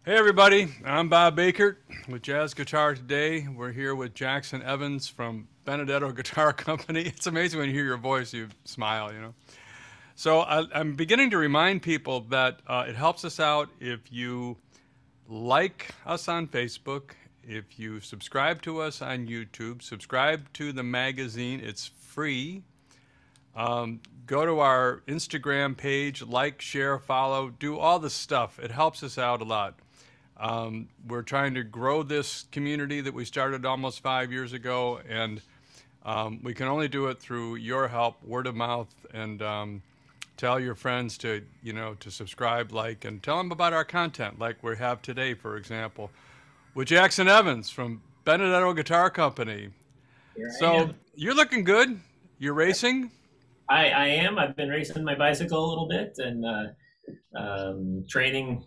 Hey everybody, I'm Bob Bakert with Jazz Guitar Today. We're here with Jackson Evans from Benedetto Guitar Company. It's amazing when you hear your voice, you smile. So I'm beginning to remind people that it helps us out if you like us on Facebook, if you subscribe to us on YouTube, subscribe to the magazine. It's free. Go to our Instagram page, like, share, follow, do all the stuff. It helps us out a lot. We're trying to grow this community that we started almost 5 years ago, and we can only do it through your help, word of mouth, and tell your friends to subscribe, like, and tell them about our content, like we have today, for example, with Jackson Evans from Benedetto Guitar Company. Here I So am. you're looking good. You're racing. I am. I've been racing my bicycle a little bit and training,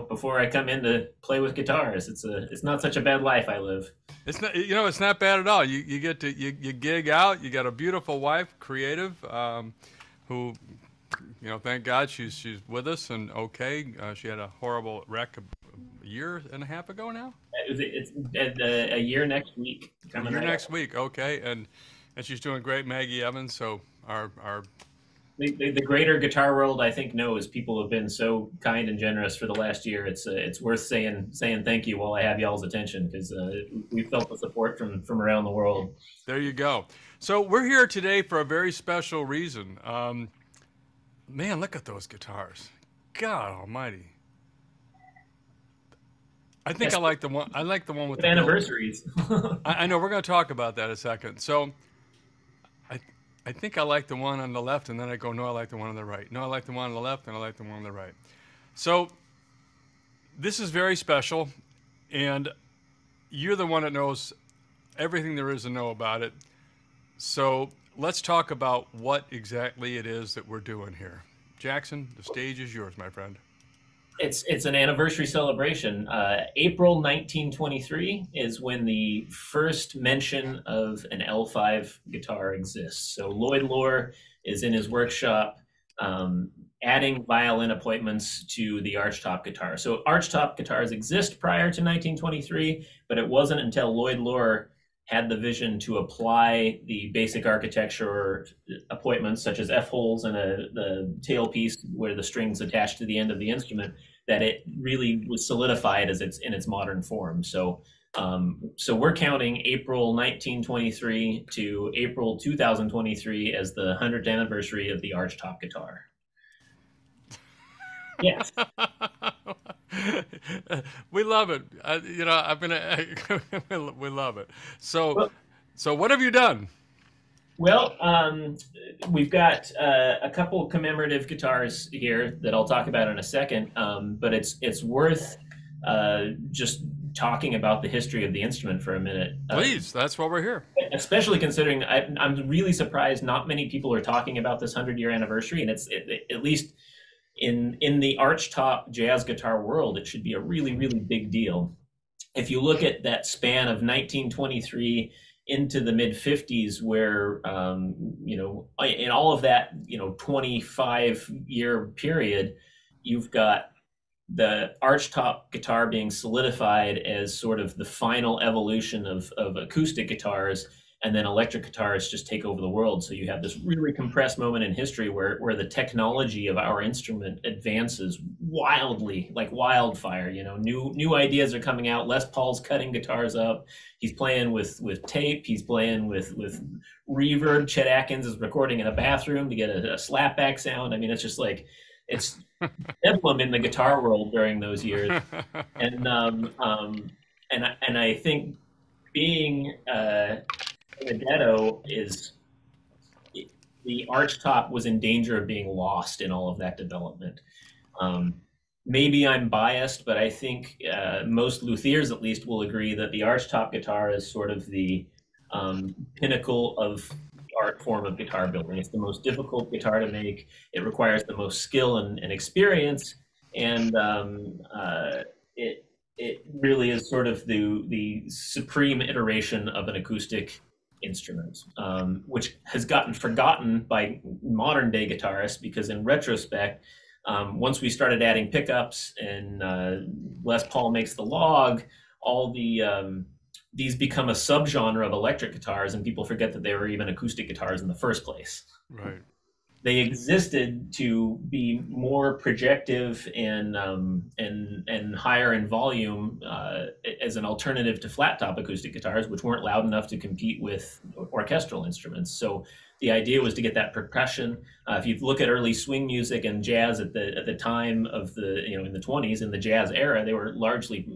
before I come in to play with guitars. It's not such a bad life I live. It's not bad at all. You get to you gig out. You got a beautiful wife, creative, who, thank God she's with us and okay. She had a horrible wreck a year and a half ago now. It's a year next week A coming year right up. next week, okay, and she's doing great, Maggie Evans. So our The greater guitar world, I think, knows people have been so kind and generous for the last year. It's worth saying thank you while I have y'all's attention because we felt the support from around the world. There you go. So we're here today for a very special reason. Man, look at those guitars. God Almighty. I think Yes, I like the one. I like the one with with the built. anniversaries. I know we're going to talk about that in a second. So I I think I like the one on the left, and then I go, no, I like the one on the right. No, I like the one on the left, and I like the one on the right. So this is very special, and you're the one that knows everything there is to know about it. So let's talk about what exactly it is that we're doing here. Jackson, the stage is yours, my friend. It's an anniversary celebration. April 1923 is when the first mention of an L5 guitar exists. So Lloyd Loar is in his workshop adding violin appointments to the archtop guitar. So archtop guitars exist prior to 1923, but it wasn't until Lloyd Loar had the vision to apply the basic architecture appointments, such as F holes and the tailpiece where the strings attached to the end of the instrument, that it really was solidified as it's in its modern form. So we're counting April 1923 to April 2023 as the 100th anniversary of the archtop guitar. Yes. We love it. I've been. We love it. So, Well, so what have you done? Well, we've got a couple commemorative guitars here that I'll talk about in a second, but it's worth just talking about the history of the instrument for a minute, Please, that's why we're here. especially considering I'm really surprised not many people are talking about this 100-year anniversary, and at least in the archtop jazz guitar world, it should be a really big deal. If you look at that span of 1923 into the mid 50s, where in all of that 25-year period, you've got the archtop guitar being solidified as sort of the final evolution of acoustic guitars, and then electric guitars just take over the world. So you have this really compressed moment in history where the technology of our instrument advances wildly, like wildfire. New ideas are coming out. Les Paul's cutting guitars up. He's playing with tape. He's playing with reverb. Chet Atkins is recording in a bathroom to get a slapback sound. I mean, it's just like it's bedlam in the guitar world during those years. And I think being Benedetto is the archtop was in danger of being lost in all of that development. Um, Maybe I'm biased, but I think most luthiers, at least, will agree that the archtop guitar is sort of the pinnacle of the art form of guitar building. It's the most difficult guitar to make. It requires the most skill and experience, and it really is sort of the supreme iteration of an acoustic instrument, which has gotten forgotten by modern day guitarists because, in retrospect, Once we started adding pickups and Les Paul makes the log, all these become a subgenre of electric guitars, and people forget that they were even acoustic guitars in the first place. Right. They existed to be more projective and higher in volume as an alternative to flat top acoustic guitars, which weren't loud enough to compete with orchestral instruments. So the idea was to get that percussion. If you look at early swing music and jazz at the time of in the 20s, in the jazz era, they were largely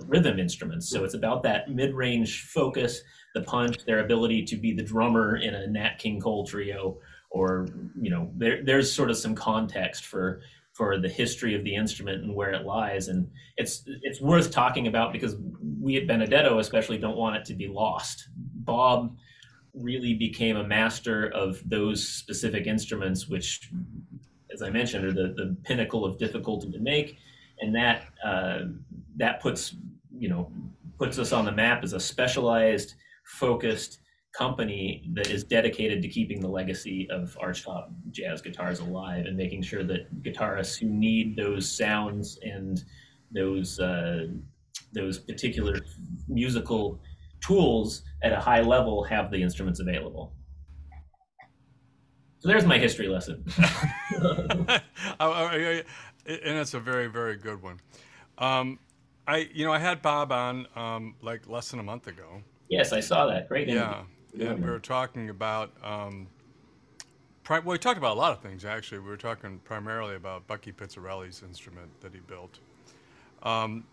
rhythm instruments. So it's about that mid-range focus, the punch, their ability to be the drummer in a Nat King Cole trio, or there's sort of some context for the history of the instrument and where it lies, and it's worth talking about because we at Benedetto especially don't want it to be lost. Bob really became a master of those specific instruments, which, as I mentioned, are the pinnacle of difficulty to make, and that puts us on the map as a specialized, focused company that is dedicated to keeping the legacy of archtop jazz guitars alive and making sure that guitarists who need those sounds and those particular musical tools at a high level have the instruments available. So there's my history lesson. And it's a very, very good one. I had Bob on like less than a month ago. Yes, I saw that. Great. Yeah. And we were talking about, we talked about a lot of things, actually. We were talking primarily about Bucky Pizzarelli's instrument that he built. And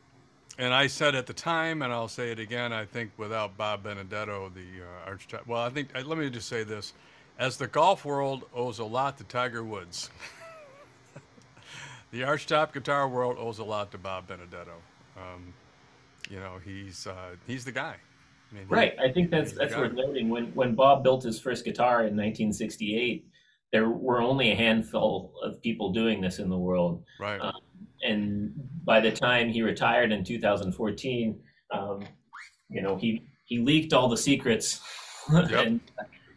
I said at the time, and I'll say it again, I think without Bob Benedetto, the archtop, well, let me just say this. As the golf world owes a lot to Tiger Woods, the archtop guitar world owes a lot to Bob Benedetto. He's the guy. Right. I think that's worth noting. When Bob built his first guitar in 1968, there were only a handful of people doing this in the world. Right. And by the time he retired in 2014, he leaked all the secrets and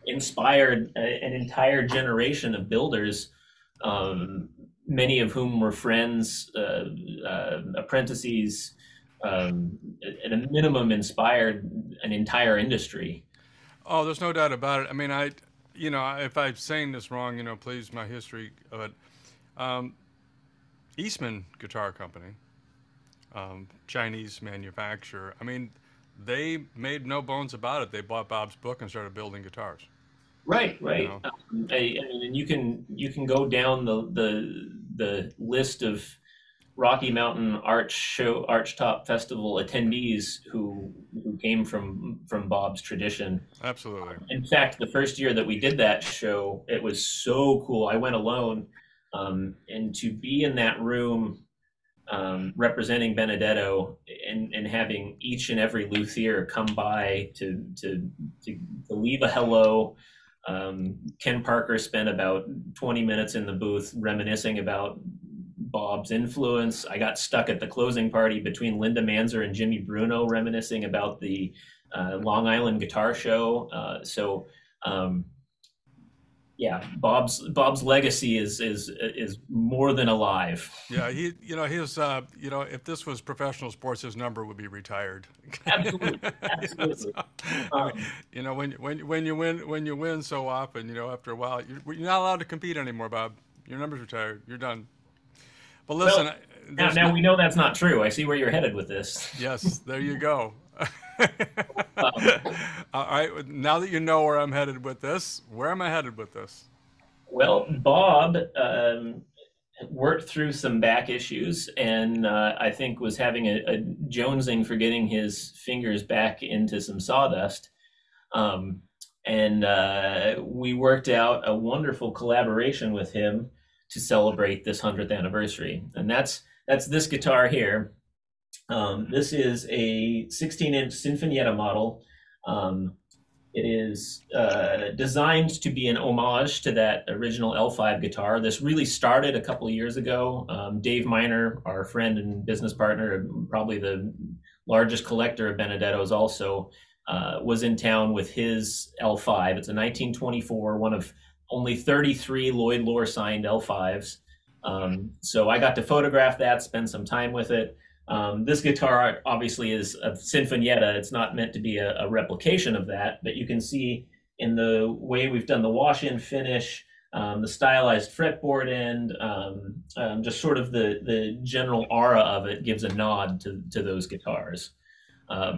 inspired an entire generation of builders, many of whom were friends, apprentices, at a minimum inspired an entire industry. Oh, there's no doubt about it. I mean, if I'm saying this wrong, please, my history of it. Eastman Guitar Company, Chinese manufacturer. I mean, they made no bones about it. They bought Bob's book and started building guitars. Right. And you can go down the list of Rocky Mountain Archtop Festival attendees who came from Bob's tradition. Absolutely. In fact, the first year that we did that show, it was so cool. I went alone, and to be in that room representing Benedetto and having each and every luthier come by to leave a hello. Ken Parker spent about 20 minutes in the booth reminiscing about Bob's influence. I got stuck at the closing party between Linda Manzer and Jimmy Bruno reminiscing about the Long Island Guitar Show. Bob's legacy is more than alive. Yeah, if this was professional sports, his number would be retired. Absolutely. When you win so often, after a while, you're not allowed to compete anymore, Bob. Your number's retired. You're done. But listen, now we know that's not true. I see where you're headed with this. Yes, there you go. All right. Now that you know where I'm headed with this, where am I headed with this? Well, Bob worked through some back issues, and I think was having a jonesing for getting his fingers back into some sawdust. And we worked out a wonderful collaboration with him to celebrate this 100th anniversary, and that's this guitar here. This is a 16-inch Sinfonietta model. It is designed to be an homage to that original L5 guitar. This really started a couple of years ago. Dave Miner, our friend and business partner, probably the largest collector of Benedettos also, was in town with his L5. It's a 1924, one of only 33 Lloyd Loar signed L5s. So I got to photograph that, spend some time with it. This guitar obviously is a Sinfonietta. It's not meant to be a replication of that, but you can see in the way we've done the wash-in finish, the stylized fretboard end, just sort of the general aura of it gives a nod to those guitars.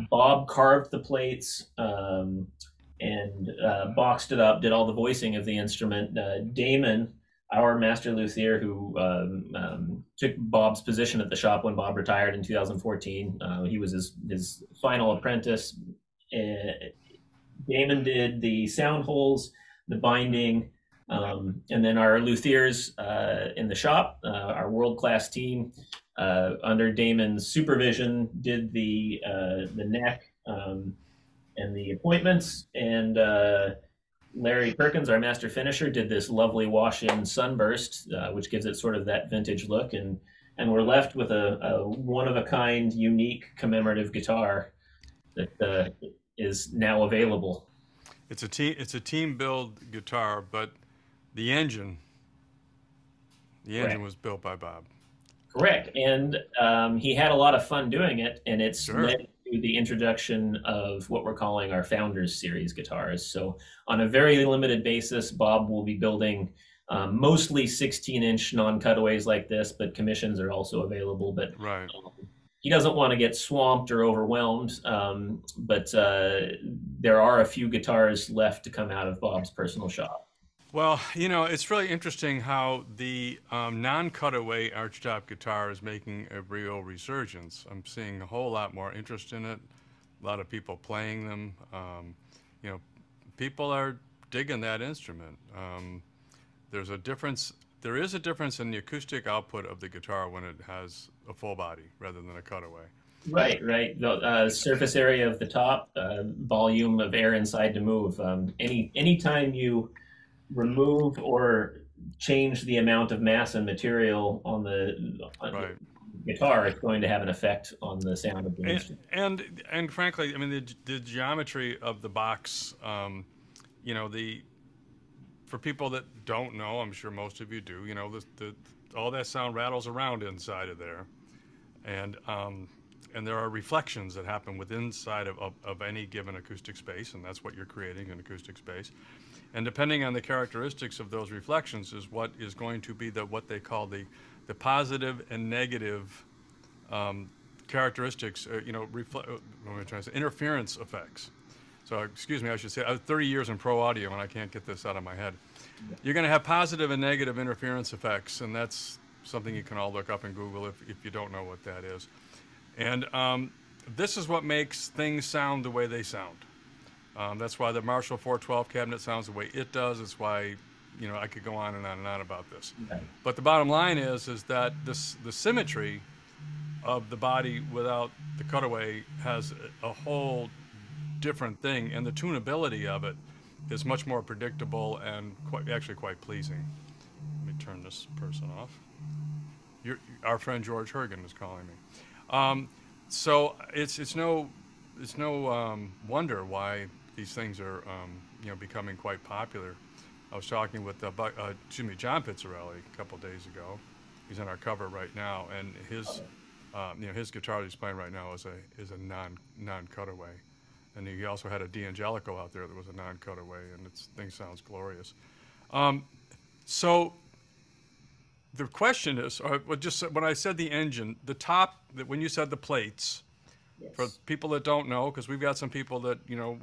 Bob carved the plates and boxed it up, did all the voicing of the instrument. Damon, our master luthier, who took Bob's position at the shop when Bob retired in 2014, he was his final apprentice. Damon did the sound holes, the binding, and then our luthiers in the shop, our world class team, under Damon's supervision, did the neck and the appointments. And Larry Perkins, our master finisher, did this lovely wash-in sunburst, which gives it sort of that vintage look. And we're left with a one-of-a-kind, unique commemorative guitar that is now available. It's a team. It's a team build guitar, but the engine, the engine Correct. was built by Bob. Correct. And he had a lot of fun doing it, and it's Sure. led to the introduction of what we're calling our Founders Series guitars. So, on a very limited basis, Bob will be building mostly 16-inch non-cutaways like this, but commissions are also available. But Right. he doesn't want to get swamped or overwhelmed. But there are a few guitars left to come out of Bob's personal shop. Well, it's really interesting how the non-cutaway archtop guitar is making a real resurgence. I'm seeing a whole lot more interest in it. A lot of people playing them. You know, people are digging that instrument. There's a difference. There is a difference in the acoustic output of the guitar when it has a full body rather than a cutaway. Right, right. The surface area of the top, volume of air inside to move. Anytime you remove or change the amount of mass and material on the Right. guitar, it's going to have an effect on the sound of the And instrument. and frankly, I mean the geometry of the box. The for people that don't know, I'm sure most of you do. The all that sound rattles around inside of there, and and there are reflections that happen within inside of any given acoustic space, and that's what you're creating, an acoustic space. And depending on the characteristics of those reflections is what is going to be what they call the positive and negative characteristics, what am I trying to say, interference effects. So, excuse me, I should say, I have 30 years in pro audio and I can't get this out of my head. You're going to have positive and negative interference effects, and that's something you can all look up in Google if you don't know what that is. And this is what makes things sound the way they sound. That's why the Marshall 412 cabinet sounds the way it does. It's why, I could go on and on and on about this. Okay. But the bottom line is that the symmetry of the body without the cutaway has a whole different thing, and the tunability of it is much more predictable and actually quite pleasing. Let me turn this person off. Our friend George Hergen is calling me. So it's no wonder why these things are becoming quite popular. I was talking with John Pizzarelli a couple days ago. He's on our cover right now, and his guitar he's playing right now is a non cutaway, and he also had a D'Angelico out there that was a non cutaway, and thing sounds glorious. So the question is, just when I said the engine, the top, when you said the plates, Yes. for people that don't know, because we've got some people that,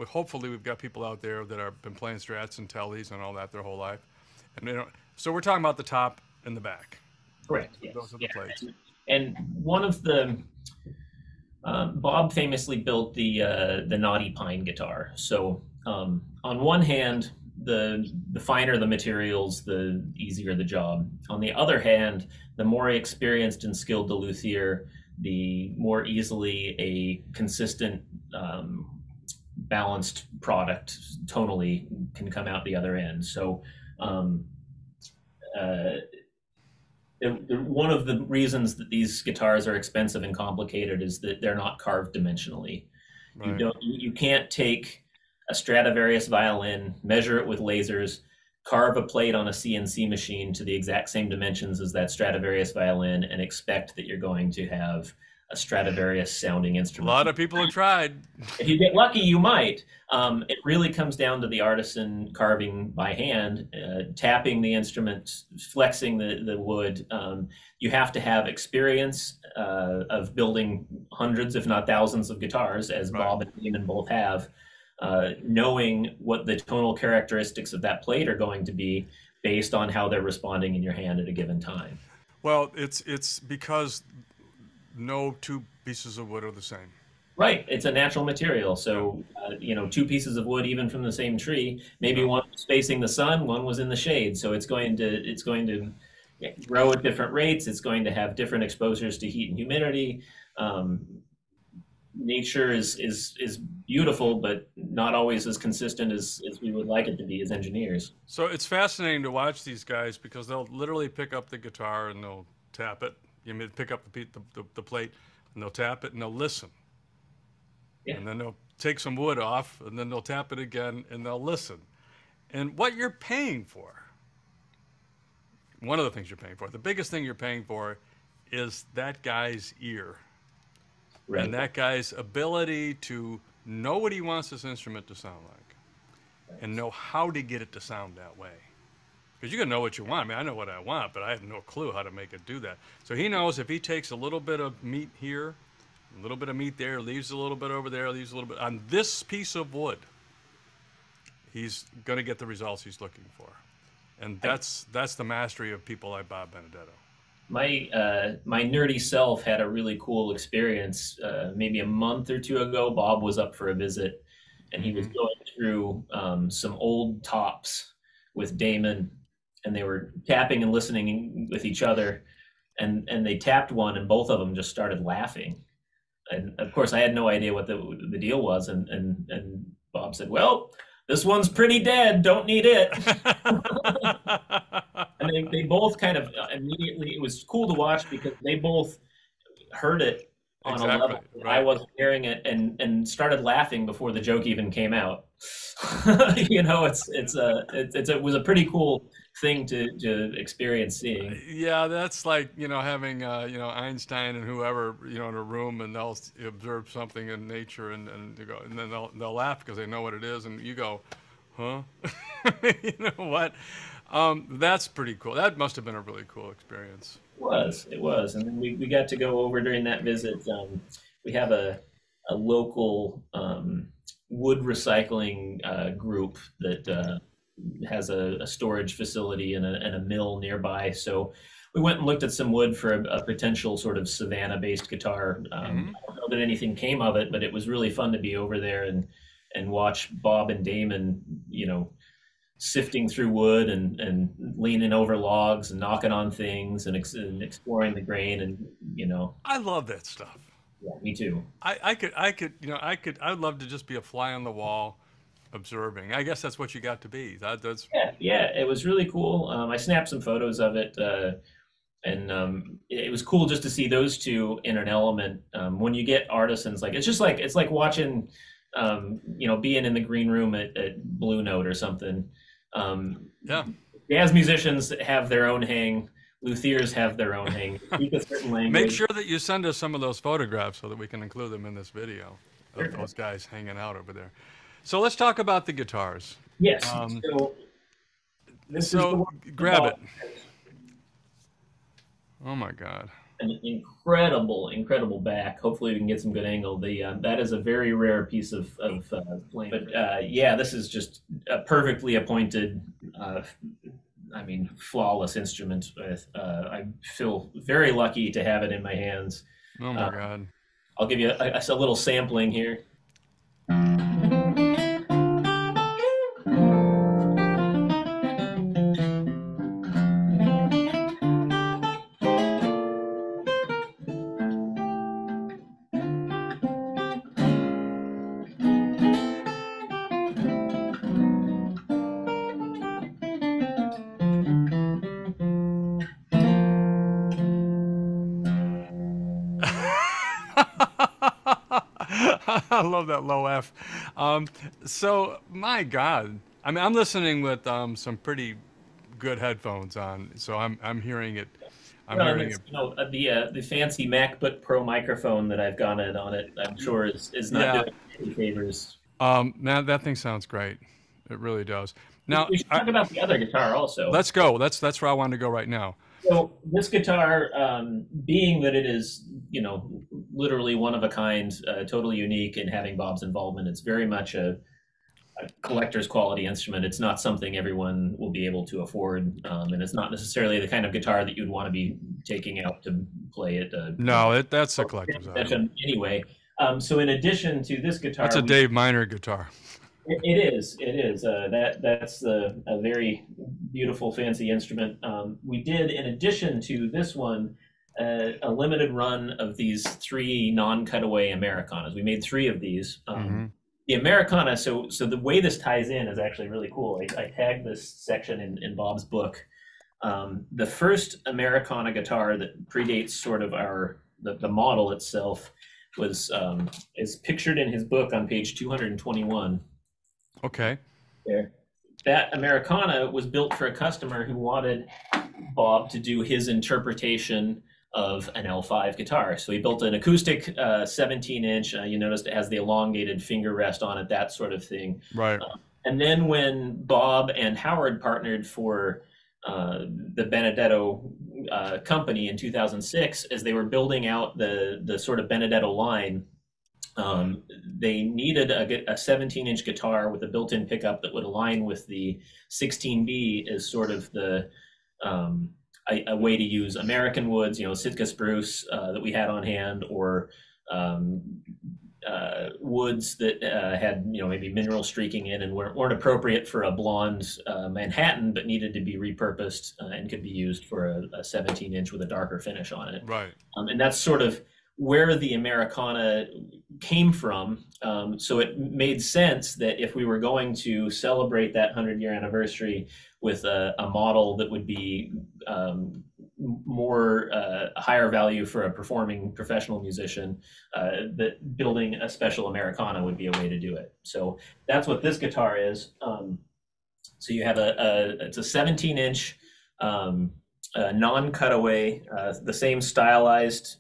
hopefully we've got people out there that have been playing Strats and Tellys and all that their whole life. And so we're talking about the top and the back. Correct. Yes. Those are the plates. And one of the Bob famously built the Naughty Pine guitar. So on one hand, the finer the materials, the easier the job. On the other hand, the more experienced and skilled the luthier, the more easily a consistent, balanced product tonally can come out the other end. So one of the reasons that these guitars are expensive and complicated is that they're not carved dimensionally. Right. You can't take a Stradivarius violin, measure it with lasers, carve a plate on a CNC machine to the exact same dimensions as that Stradivarius violin and expect that you're going to have a Stradivarius sounding A instrument. lot of people have tried. If you get lucky, you might. It really comes down to the artisan carving by hand, tapping the instrument, flexing the wood. You have to have experience of building hundreds, if not thousands, of guitars, as Right. Bob and Damon both have, knowing what the tonal characteristics of that plate are going to be based on how they're responding in your hand at a given time. Well, it's because no two pieces of wood are the same. Right, it's a natural material. So, two pieces of wood, even from the same tree, maybe Yeah. one was facing the sun, one was in the shade. So it's going to grow at different rates. It's going to have different exposures to heat and humidity. Um, Nature is beautiful, but not always as consistent as we would like it to be as engineers. So it's fascinating to watch these guys because they'll literally pick up the guitar and they'll tap it. You mean pick up the plate and they'll tap it and they'll listen. Yeah. And then they'll take some wood off and then they'll tap it again and they'll listen. And what you're paying for, one of the things you're paying for, the biggest thing you're paying for is that guy's ear. Right. And that guy's ability to know what he wants this instrument to sound like and know how to get it to sound that way. Because you can know what you want. I mean, I know what I want, but I have no clue how to make it do that. So he knows if he takes a little bit of meat here, a little bit of meat there, leaves a little bit over there, leaves a little bit on this piece of wood, he's going to get the results he's looking for. And that's the mastery of people like Bob Benedetto. My nerdy self had a really cool experience. Maybe a month or two ago, Bob was up for a visit, and he was going through some old tops with Damon, and they were tapping and listening with each other, and they tapped one, and both of them just started laughing. And of course, I had no idea what the deal was, and Bob said, "Well, this one's pretty dead. Don't need it." And they both kind of immediately, it was cool to watch because they both heard it on a Exactly, level that right. I wasn't hearing it, and started laughing before the joke even came out. It was a pretty cool thing to experience seeing. Yeah, that's like, having, Einstein and whoever, in a room and they'll observe something in nature and you go, and then they'll laugh because they know what it is. And you go, huh? You know what? That's pretty cool. That must have been a really cool experience. It was, and then we got to go over during that visit. We have a local wood recycling group that has a storage facility and a mill nearby. So we went and looked at some wood for a potential sort of Savannah-based guitar. I don't know that anything came of it, but it was really fun to be over there and watch Bob and Damon, sifting through wood and leaning over logs and knocking on things and exploring the grain and. I love that stuff. Yeah, me too. I'd love to just be a fly on the wall observing. I guess that's what you got to be. That's Yeah, it was really cool. I snapped some photos of it, and it was cool just to see those two in an element. When you get artisans, it's like watching, being in the green room at Blue Note or something. Yeah. Jazz musicians have their own hang. Luthiers have their own hang. Speak a certain language. Make sure that you send us some of those photographs so that we can include them in this video of Sure. those guys hanging out over there. So let's talk about the guitars. Yes. So this is the So one grab Bob it. Oh my God. An incredible back. Hopefully, we can get some good angle. That is a very rare piece of flame. But this is just a perfectly appointed, flawless instrument. I feel very lucky to have it in my hands. Oh my God. I'll give you a little sampling here. I love that low F. So, my God, I mean, I'm listening with some pretty good headphones on, so I'm hearing it. I'm Well, and hearing it's it. the fancy MacBook Pro microphone that I've got it on it. I'm sure is not Yeah, doing any favors. man, that thing sounds great. It really does. Now, We should talk about the other guitar also. let's go. That's where I wanted to go right now. So this guitar, being that it is, literally one of a kind, totally unique, and having Bob's involvement, it's very much a collector's quality instrument. It's not something everyone will be able to afford, and it's not necessarily the kind of guitar that you'd want to be taking out to play at a No, that's a collector's item. session anyway. So in addition to this That's guitar, a Dave Miner guitar. it is. That's a very beautiful, fancy instrument. We did, in addition to this one, a limited run of these three non-cutaway Americanas. We made three of these. The Americana. So the way this ties in is actually really cool. I tagged this section in Bob's book. The first Americana guitar that predates sort of the model itself is pictured in his book on page 221. Okay. There. That Americana was built for a customer who wanted Bob to do his interpretation of an L5 guitar. So he built an acoustic 17-inch. You noticed it has the elongated finger rest on it, that sort of thing. Right. And then when Bob and Howard partnered for the Benedetto company in 2006, as they were building out the sort of Benedetto line, they needed a 17-inch guitar with a built-in pickup that would align with the 16B as sort of a way to use American woods, Sitka spruce that we had on hand, or woods that had maybe mineral streaking in and weren't appropriate for a blonde Manhattan, but needed to be repurposed and could be used for a 17-inch with a darker finish on it. Right. And that's sort of where the Americana came from. So it made sense that if we were going to celebrate that 100-year anniversary with a model that would be more higher value for a performing professional musician, that building a special Americana would be a way to do it. So that's what this guitar is. So you have it's a 17-inch non-cutaway, the same stylized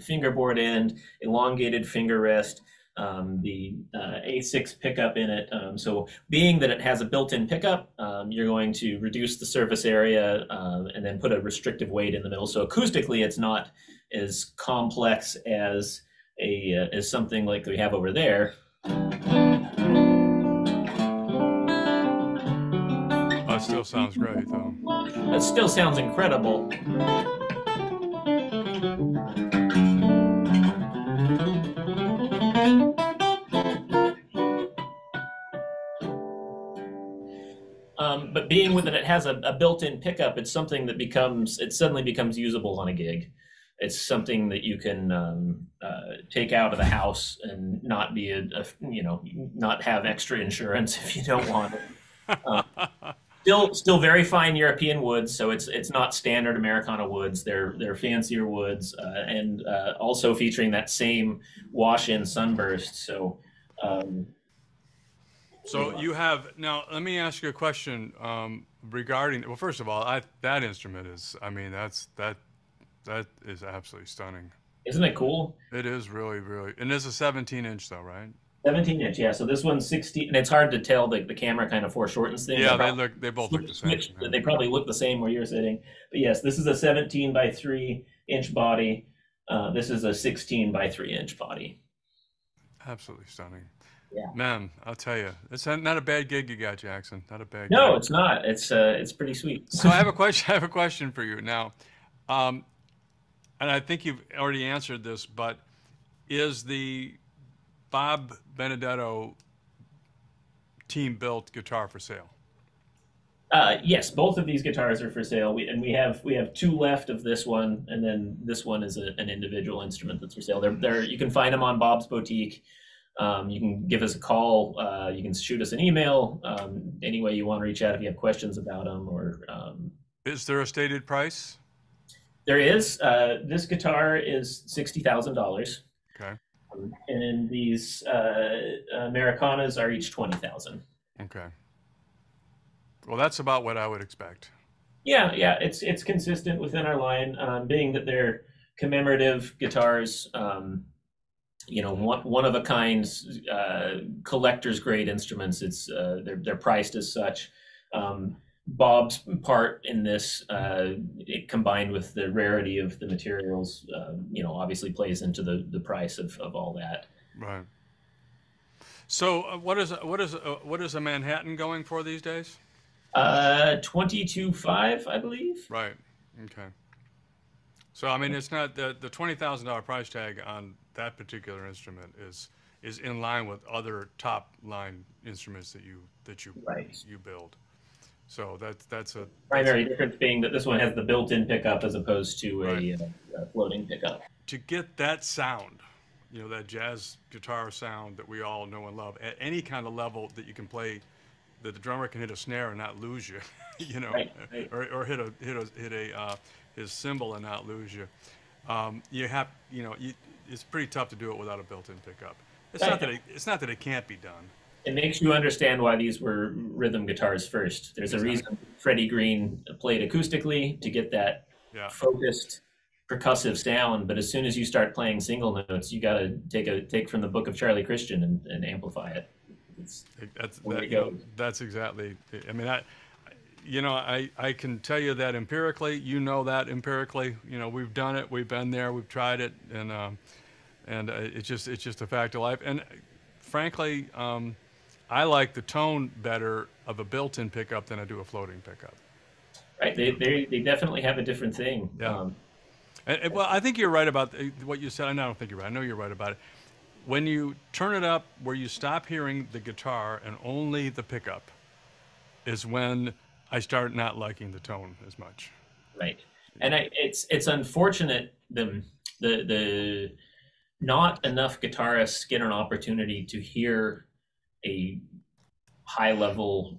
fingerboard end, elongated finger rest, the A6 pickup in it. So being that it has a built-in pickup, you're going to reduce the surface area and then put a restrictive weight in the middle. So acoustically, it's not as complex as something like we have over there. It still sounds great, though. It still sounds incredible. But being with it has a built-in pickup, it's something that suddenly becomes usable on a gig. It's something that you can take out of the house and not be not have extra insurance if you don't want it. Still very fine European woods, so it's not standard Americana woods. They're fancier woods, and also featuring that same wash-in sunburst. So you have now. Let me ask you a question regarding. Well, first of all, that instrument is. I mean, that is absolutely stunning. Isn't it cool? It is really, really, and it's a 17-inch though, right? 17-inch, yeah. So this one's 16, and it's hard to tell. The camera kind of foreshortens things. Yeah, they both look the same. They probably look the same where you're sitting. But yes, this is a 17 by 3-inch body. This is a 16 by 3-inch body. Absolutely stunning. Yeah. Man, I'll tell you, it's not a bad gig you got, Jackson. Not a bad. No, gig. it's not. It's pretty sweet. So I have a question. I have a question for you now, and I think you've already answered this, but is the Bob Benedetto team built guitar for sale? Yes, both of these guitars are for sale. We have two left of this one, and then this one is an individual instrument that's for sale. You can find them on Bob's Boutique. You can give us a call. You can shoot us an email. Any way you want to reach out if you have questions about them. Is there a stated price? There is. This guitar is $60,000. Okay. And these Americanas are each $20,000. Okay. Well, that's about what I would expect. Yeah, yeah, it's consistent within our line, being that they're commemorative guitars. One of a kind, collector's grade instruments. They're priced as such. Bob's part in this, it combined with the rarity of the materials, obviously plays into the price of all that. Right. So, what is a Manhattan going for these days? 22.5, I believe. Right. Okay. So, I mean, it's not the $20,000 price tag on that particular instrument is in line with other top line instruments that Right. you build. So that's Primary difference being that this one has the built-in pickup as opposed to right. a floating pickup. To get that sound, that jazz guitar sound that we all know and love at any kind of level that you can play, that the drummer can hit a snare and not lose you, Right, right. or hit his cymbal and not lose you. You have, it's pretty tough to do it without a built-in pickup. It's not that it can't be done. It makes you understand why these were rhythm guitars first. There's a reason Freddie Green played acoustically to get that focused percussive sound, but as soon as you start playing single notes, you got to take from the book of Charlie Christian and amplify it. That's exactly. I mean, I can tell you that empirically. That empirically. We've done it. We've been there. We've tried it, and it's just a fact of life. And frankly, I like the tone better of a built-in pickup than I do a floating pickup. Right. They definitely have a different thing. Yeah. Well, I think you're right about what you said. I don't think you're right. I know you're right about it. When you turn it up where you stop hearing the guitar and only the pickup is when I start not liking the tone as much. Right. And it's unfortunate the not enough guitarists get an opportunity to hear a high level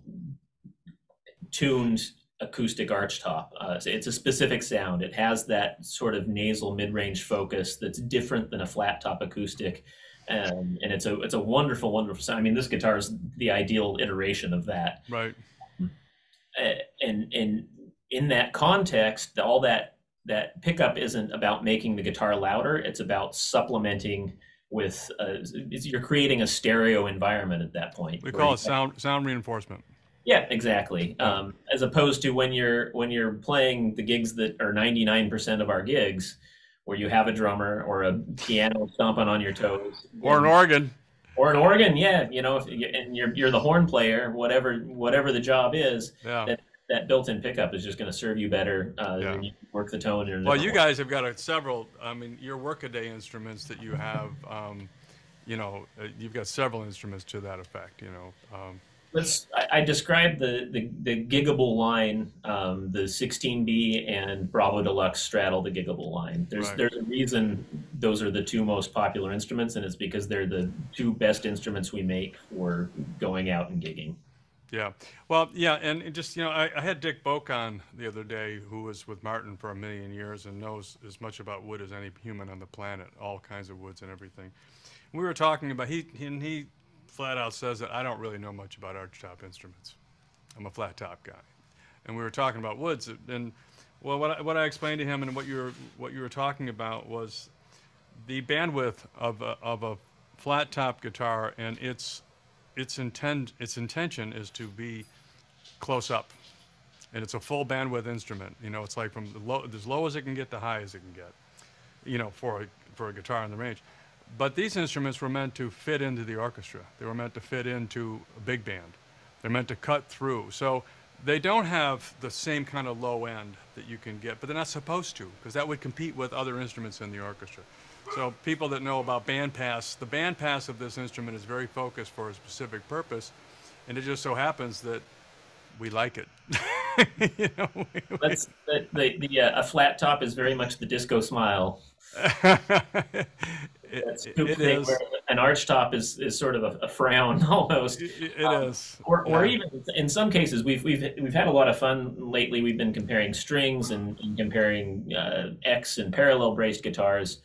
tuned acoustic archtop. It's a specific sound. It has that sort of nasal mid-range focus that's different than a flat top acoustic. And it's a wonderful, wonderful sound. I mean, this guitar is the ideal iteration of that. Right. And in that context, all that pickup isn't about making the guitar louder. It's about supplementing with you're creating a stereo environment at that point. We call it sound reinforcement. Yeah, exactly. As opposed to when you're playing the gigs that are 99% of our gigs, where you have a drummer or a piano stomping on your toes, or an organ, yeah. And you're the horn player, whatever the job is. Yeah. That built-in pickup is just going to serve you better when you work the tone. Well, you guys have got several. I mean, your workaday instruments that you have. You've got several instruments to that effect. I described the giggable line, the 16B and Bravo Deluxe straddle the giggable line. There's a reason those are the two most popular instruments, and it's because they're the two best instruments we make for going out and gigging. Yeah. Well, yeah, and just, I had Dick Boak on the other day, who was with Martin for a million years and knows as much about wood as any human on the planet, all kinds of woods and everything. We were talking about, he flat out says that I don't really know much about archtop instruments. I'm a flat top guy. And we were talking about woods, and well, what I explained to him and what you were talking about was the bandwidth of a flat top guitar, and its intention is to be close up, and it's a full bandwidth instrument. It's like from as low as it can get to high as it can get, for a guitar in the range. But these instruments were meant to fit into the orchestra. They were meant to fit into a big band. They're meant to cut through. So they don't have the same kind of low end that you can get, but they're not supposed to, because that would compete with other instruments in the orchestra. So people that know about bandpass, the bandpass of this instrument is very focused for a specific purpose, and it just so happens that we like it. A flat top is very much the disco smile. It is. An arch top is sort of a frown almost. It is. Or even in some cases, we've had a lot of fun lately. We've been comparing strings and comparing X and parallel braced guitars,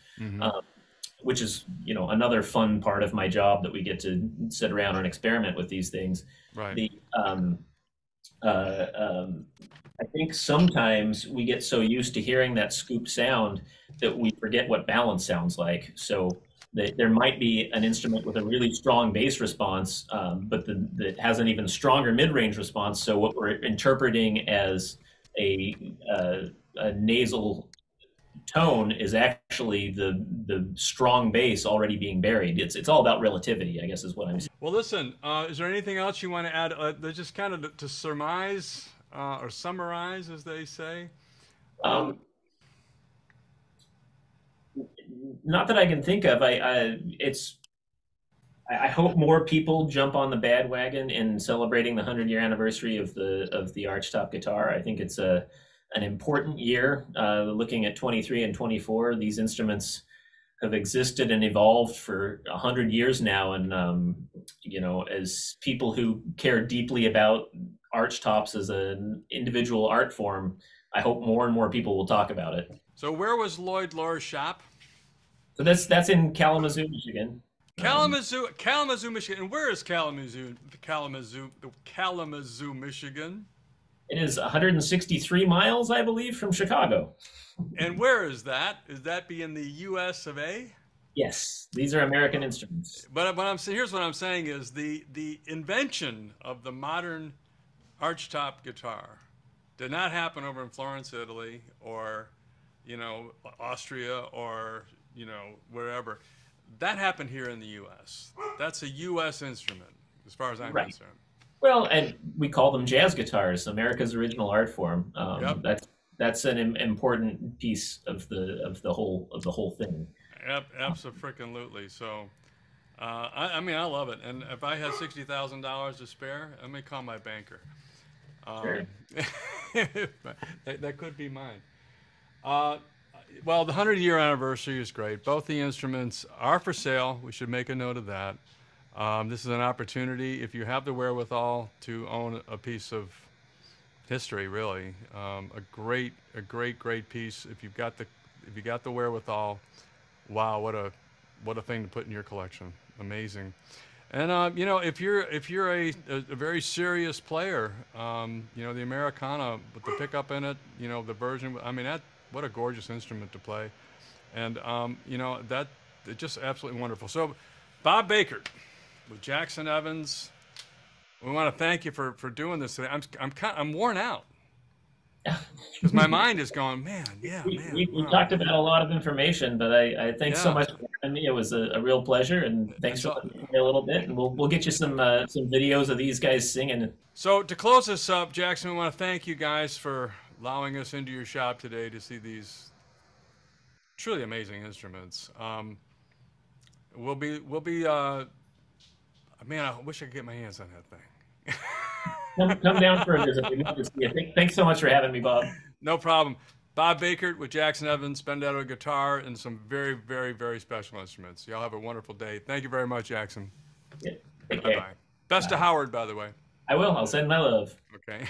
which is another fun part of my job, that we get to sit around and experiment with these things. Right. uh, um, I think sometimes we get so used to hearing that scoop sound that we forget what balance sounds like. So there might be an instrument with a really strong bass response, but that has an even stronger mid-range response. So what we're interpreting as a nasal tone is actually the strong bass already being buried. It's all about relativity, I guess, is what I'm saying. Well, listen, is there anything else you want to add? Just kind of to surmise or summarize, as they say. Uh, Um, Not that I can think of. I hope more people jump on the bandwagon in celebrating the 100-year anniversary of the archtop guitar. I think it's a an important year. Looking at 23 and 24, these instruments have existed and evolved for 100 years now, and as people who care deeply about archtops as an individual art form, I hope more and more people will talk about it. so, where was Lloyd Lohr's shop? So that's in Kalamazoo, Michigan. Kalamazoo, Michigan. And where is Kalamazoo, Michigan? It is 163 miles, I believe, from Chicago. And where is that? Is that be in the U.S. of A? Yes, these are American instruments. But here's what I'm saying is the invention of the modern archtop guitar did not happen over in Florence, Italy, or Austria, or wherever. That happened here in the U.S. That's a U.S. instrument, as far as I'm Right. concerned. Well, and we call them jazz guitars, America's original art form. Yep. That's an important piece of the whole thing. Absolutely. So, I mean, I love it. And if I had $60,000 to spare, I may call my banker. Sure. Um, that could be mine. Uh, well, the 100-year anniversary is great. Both the instruments are for sale. We should make a note of that. This is an opportunity, if you have the wherewithal, to own a piece of history. Really, a great piece. If you got the wherewithal, wow, what a thing to put in your collection. Amazing. And if you're a very serious player, the Americana with the pickup in it, the version. I mean, what a gorgeous instrument to play, and that it's just absolutely wonderful. So, Bob Bakert with Jackson Evans, we want to thank you for doing this today. I'm worn out because my mind is going, man, yeah, man, We wow, talked about a lot of information, but I thanks so yeah. much for having me. It was a real pleasure, and thanks for So, letting me play a little bit. And we'll get you some videos of these guys singing. so to close this up, Jackson, we want to thank you guys for allowing us into your shop today to see these truly amazing instruments. We'll be. Man, I wish I could get my hands on that thing. Come down for a visit. We'd love to see you. Thanks so much for having me, Bob. No problem. Bob Bakert with Jackson Evans, Benedetto guitar, and some very, very, very special instruments. Y'all have a wonderful day. Thank you very much, Jackson. Yeah. Take Bye care. bye. Best to Bye. Howard, by the way. I will. I'll send my love. Okay.